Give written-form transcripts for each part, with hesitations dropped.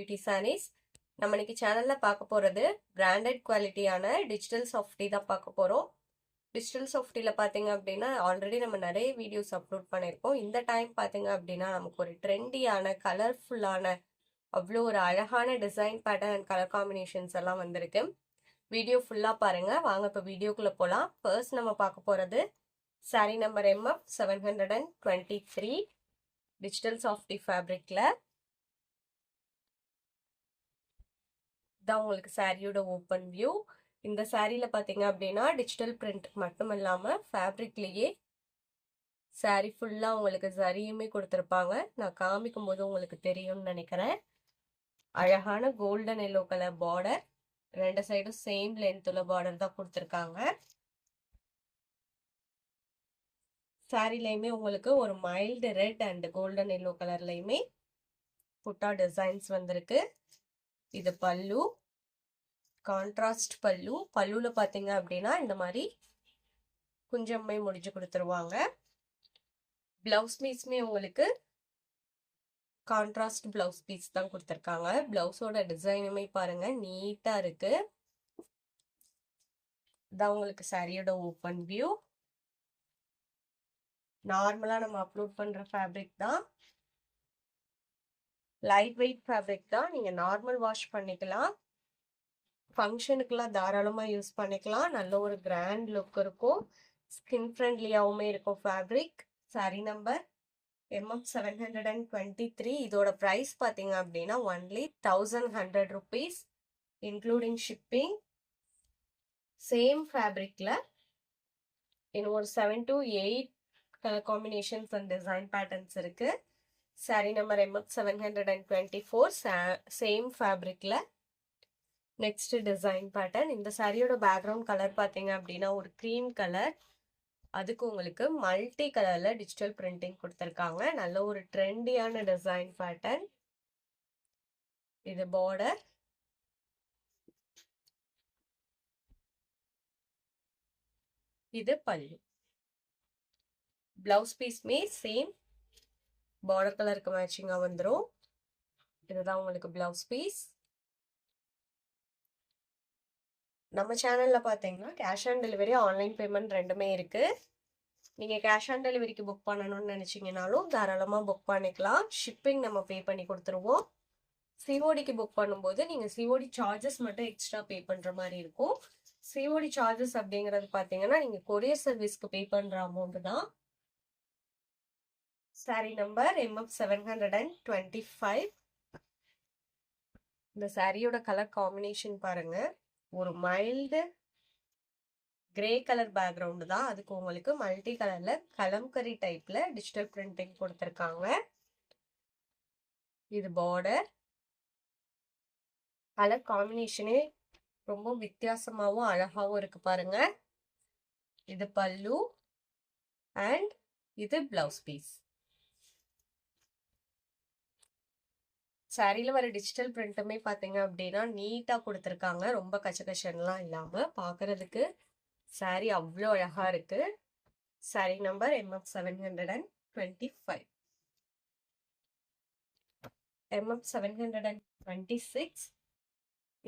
Quality saris. நம்ம இன்னைக்கு சேனல்ல பார்க்க போறது பிராண்டட் குவாலிட்டியான டிஜிட்டல் சாஃப்டி தான் பார்க்க போறோம். டிஜிட்டல் சாஃப்டில பாத்தீங்க அப்படின்னா ஆல்ரெடி நம்ம நிறைய வீடியோஸ் அப்லோட் பண்ணியிருக்கோம். இந்த டைம் பாத்தீங்க அப்படின்னா நமக்கு ஒரு ட்ரெண்டியான கலர்ஃபுல்லான அவ்வளோ ஒரு அழகான design pattern and colour combinations எல்லாம் வந்திருக்கு. வீடியோ ஃபுல்லா பாருங்க. வாங்க இப்போ வீடியோக்குள்ள போலாம். ஃபர்ஸ்ட் நம்ம பார்க்க போறது sari number MF 723 digital softy ஃபேப்ரிக்ல தான் உங்களுக்கு சாரியோட ஓப்பன் வியூ. இந்த சாரியில பாத்தீங்க அப்படின்னா டிஜிட்டல் பிரிண்ட் மட்டும் இல்லாம ஃபேப்ரிக்லயே சாரி ஃபுல்லா உங்களுக்கு சரியுமே கொடுத்துருப்பாங்க. நான் காமிக்கும் போது உங்களுக்கு தெரியும்னு நினைக்கிறேன். அழகான கோல்டன் எல்லோ கலர் பார்டர், ரெண்டு சைடும் சேம் லென்த் உள்ள பார்டர் தான் கொடுத்துருக்காங்க. சாரிலையுமே உங்களுக்கு ஒரு mild red and golden yellow கலர்லயுமே புட்டா டிசைன்ஸ் வந்திருக்கு. இது பல்லு, கான்ட்ராஸ்ட் பல்லு. பல்லுல பாத்தீங்க அப்படின்னா இந்த மாதிரி குஞ்சம்மை முடிச்சு கொடுத்துருவாங்க. பிளவுஸ் பீஸ்மே உங்களுக்கு கான்ட்ராஸ்ட் பிளவுஸ் பீஸ் தான் கொடுத்துருக்காங்க. பிளவுஸோட டிசைனுமே பாருங்க நீட்டா இருக்கு. இதான் உங்களுக்கு சாரியோட ஓப்பன் வியூ. நார்மலா நம்ம அப்லோட் பண்ற ஃபேப்ரிக் தான், லைட் வெயிட் ஃபேப்ரிக் தான். நீங்க நார்மல் வாஷ் பண்ணிக்கலாம், ஃபங்க்ஷனுக்குலாம் தாராளமா யூஸ் பண்ணிக்கலாம். நல்ல ஒரு கிராண்ட் லுக் இருக்கும், ஸ்கின் ஃப்ரெண்ட்லியாவுமே இருக்கும் ஃபேப்ரிக். Sorry number MF 723. இதோட பிரைஸ் பாத்தீங்க அப்படின்னா only 1100 rupees including shipping. Same ஃபேப்ரிக்ல இன்னும் ஒரு 7 to 8 colour combinations and design patterns இருக்கு. Sari number MF 724. சேம் ஃபேப்ரிக்ல நெக்ஸ்ட் டிசைன் பேட்டர்ன். இந்த சாரியோட பேக்ரவுண்ட் கலர் பாத்தீங்க அப்படின்னா ஒரு க்ரீம் கலர். அதுக்கு உங்களுக்கு மல்டி கலர்ல டிஜிட்டல் பிரிண்டிங் கொடுத்துருக்காங்க. நல்ல ஒரு ட்ரெண்டியான டிசைன் பேட்டர்ன். இது பார்டர், இது பல்லு. பிளவுஸ் பீஸ்மே சேம் பார்டர் கலருக்கு மேட்சிங்கா வந்துடும். இதுதான் உங்களுக்கு பிளவுஸ் பீஸ். நம்ம சேனல்ல பாத்தீங்கன்னா cash on delivery, online payment ரெண்டுமே இருக்கு. நீங்க கேஷ் ஆன் டெலிவரிக்கு புக் பண்ணணும்னு நினைச்சீங்கனாலும் தாராளமா புக் பண்ணிக்கலாம். ஷிப்பிங் நம்ம பே பண்ணி கொடுத்துருவோம். சிஓடிக்கு புக் பண்ணும்போது நீங்க சிஓடி சார்ஜஸ் மட்டும் எக்ஸ்ட்ரா பே பண்ற மாதிரி இருக்கும். சிஓடி சார்ஜஸ் அப்படிங்கிறது பாத்தீங்கன்னா நீங்க கொரியர் சர்வீஸ்க்கு பே பண்ற அமௌண்ட் தான். Sorry number MF 725. இந்த சாரியோட கலர் காம்பினேஷன் பாருங்க, ஒரு மைல்டு கிரே கலர் பேக்ரவுண்ட் தான். அதுக்கு உங்களுக்கு மல்டி கலர்ல கலம்கரி டைப்ல டிஜிட்டல் பிரிண்டிங் கொடுத்துருக்காங்க. இது பார்டர். கலர் காம்பினேஷனே ரொம்ப வித்தியாசமாவும் அழகாவும் இருக்கு பாருங்க. இது பல்லு அண்ட் இது பிளவுஸ் பீஸ். சாரியில வர டிஜிட்டல் பிரிண்ட்டுமே பாத்தீங்க அப்படின்னா நீட்டா கொடுத்துருக்காங்க. ரொம்ப கச்சகச்சன்லாம் இல்லாம பாக்குறதுக்கு சாரி அவ்வளோ அழகா இருக்கு. Sari number MF 725. MF 726.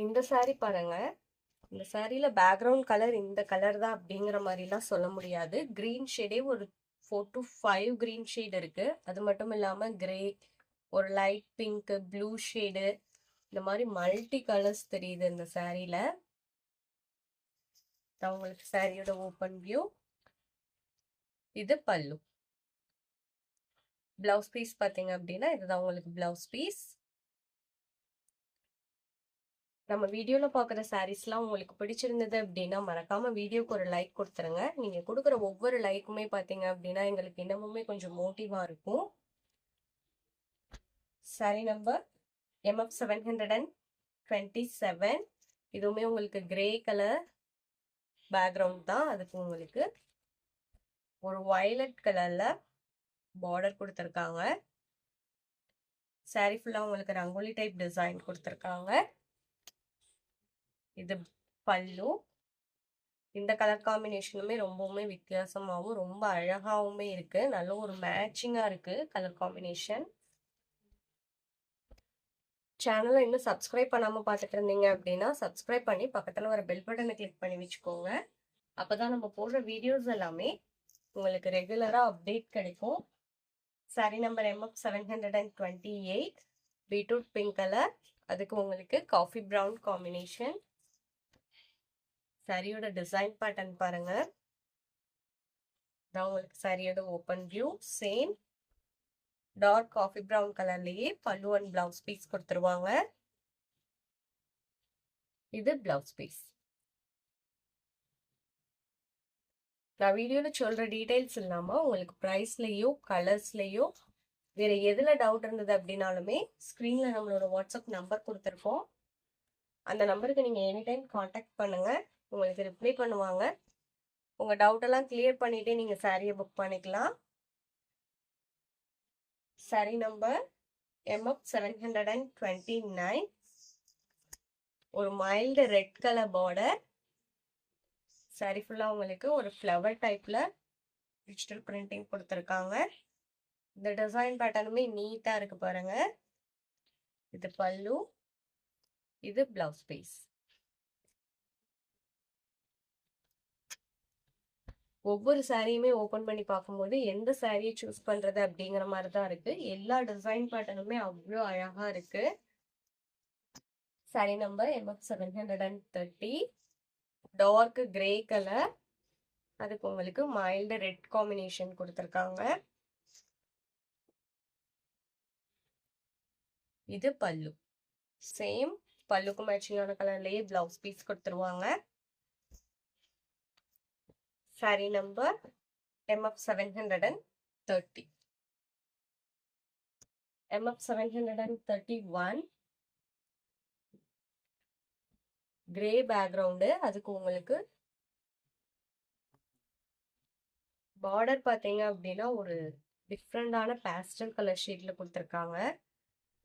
இந்த சாரி பாருங்க. இந்த சாரியில பேக்ரவுண்ட் கலர் இந்த கலர் தான் அப்படிங்கிற மாதிரிலாம் சொல்ல முடியாது. கிரீன் ஷேடே ஒரு 4 to 5 கிரீன் ஷேட் இருக்கு. அது மட்டும் இல்லாம கிரே, ஒரு லைட் பிங்க், ப்ளூ ஷேடு, இந்த மாதிரி மல்டி கலர்ஸ் தெரியுது இந்த சாரியில. உங்களுக்கு சாரியோட ஓப்பன் வியூ. இது பல்லு. பிளவுஸ் பீஸ் பாத்தீங்க அப்படின்னா இதுதான் உங்களுக்கு பிளவுஸ் பீஸ். நம்ம வீடியோல பாக்குற சாரீஸ்லாம் உங்களுக்கு பிடிச்சிருந்தது அப்படின்னா மறக்காம வீடியோக்கு ஒரு லைக் கொடுத்துருங்க. நீங்க கொடுக்குற ஒவ்வொரு லைக்குமே பாத்தீங்க அப்படின்னா எங்களுக்கு இன்னமுமே கொஞ்சம் மோட்டிவா இருக்கும். Sorry number MF 727. இதுவுமே உங்களுக்கு கிரே கலர் பேக்ரவுண்ட் தான். அதுக்கு உங்களுக்கு ஒரு வயலட் கலர்ல பார்டர் கொடுத்துருக்காங்க. சாரி ஃபுல்லா உங்களுக்கு ரங்கோலி டைப் டிசைன் கொடுத்துருக்காங்க. இது பல்லு. இந்த கலர் காம்பினேஷனுமே ரொம்பவுமே வித்தியாசமாகவும் ரொம்ப அழகாவுமே இருக்கு. நல்ல ஒரு மேட்சிங்கா இருக்கு கலர் காம்பினேஷன். சேனலை இன்னும் சப்ஸ்கிரைப் பண்ணாமல் பார்த்துட்டு இருந்தீங்க அப்படின்னா சப்ஸ்கிரைப் பண்ணி பக்கத்தில் வர பெல் பட்டனை கிளிக் பண்ணி வச்சுக்கோங்க. அப்போ தான் நம்ம போடுற வீடியோஸ் எல்லாமே உங்களுக்கு ரெகுலராக அப்டேட் கிடைக்கும். Sari number MF728 beetroot pink colour. அதுக்கு உங்களுக்கு காஃபி ப்ரௌன் காம்பினேஷன். சாரியோட டிசைன் பேட்டர்ன் பாருங்க. இதான் உங்களுக்கு சாரியோட open view. Same dark coffee brown கலர்லயே பல்லு அண்ட் பிளவுஸ் பீஸ் கொடுத்துருவாங்க. இது பிளவுஸ் பீஸ். நான் வீடியோல சொல்ற டீடைல்ஸ் இல்லாம உங்களுக்கு பிரைஸ்லயோ கலர்ஸ்லயோ வேற எதுல டவுட் இருந்தது அப்படின்னாலுமே ஸ்கிரீன்ல நம்மளோட வாட்ஸ்அப் நம்பர் கொடுத்துருக்கோம். அந்த நம்பருக்கு நீங்க எனி டைம் காண்டாக்ட் பண்ணுங்க. உங்களுக்கு ரிப்ளை பண்ணுவாங்க. உங்க டவுட் எல்லாம் கிளியர் பண்ணிட்டு நீங்க சாரியை புக் பண்ணிக்கலாம். Sorry number MF729. ஒரு mild red colour border. Sorry ஃபுல்லா உங்களுக்கு ஒரு ஃப்ளவர் டைப்ல டிஜிட்டல் பிரிண்டிங் கொடுத்துருக்காங்க. இந்த டிசைன் பேட்டர்னுமே நீட்டா இருக்கு பாருங்க. இது பல்லு, இது பிளவுஸ் பீஸ். ஒவ்வொரு சாரியுமே ஓபன் பண்ணி பார்க்கும்போது எந்த சாரியை சூஸ் பண்றது அப்படிங்கிற மாதிரி தான் இருக்கு. எல்லா டிசைன் பேட்டர்னுமே அவ்வளோ அழகா இருக்கு. Sari number MF730 dark grey colour. அதுக்கு உங்களுக்கு மைல்டு ரெட் காம்பினேஷன் கொடுத்துருக்காங்க. இது பல்லு. சேம் பல்லுக்கு மேட்சிங்கான கலர்லயே பிளவுஸ் பீஸ் கொடுத்துருவாங்க. Sorry number MF730. MF731 grey background. அதுக்கு உங்களுக்கு பார்டர் பார்த்தீங்க அப்படின்னா ஒரு டிஃப்ரெண்டான பேஸ்டல் கலர் ஷேட்ல கொடுத்துருக்காங்க.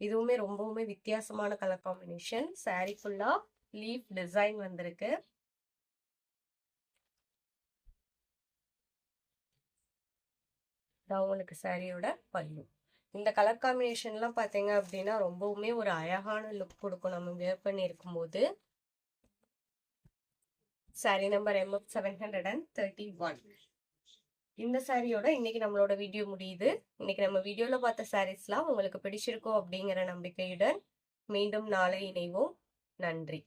இதுவுமே ரொம்பவுமே வித்தியாசமான கலர் காம்பினேஷன். சாரி ஃபுல்லா லீஃப் டிசைன் வந்திருக்கு. உங்களுக்கு சாரியோட பல்லு. இந்த கலர் காம்பினேஷன்லாம் பார்த்தீங்க அப்படின்னா ரொம்பவுமே ஒரு அழகான லுக் கொடுக்கும் நம்ம வேர் பண்ணி இருக்கும்போது. Sorry number MF731. இந்த சாரியோட இன்னைக்கு நம்மளோட வீடியோ முடியுது. இன்னைக்கு நம்ம வீடியோல பார்த்த சாரீஸ்லாம் உங்களுக்கு பிடிச்சிருக்கோம் அப்படிங்கிற நம்பிக்கையுடன் மீண்டும் நாளை இணைவோம். நன்றி.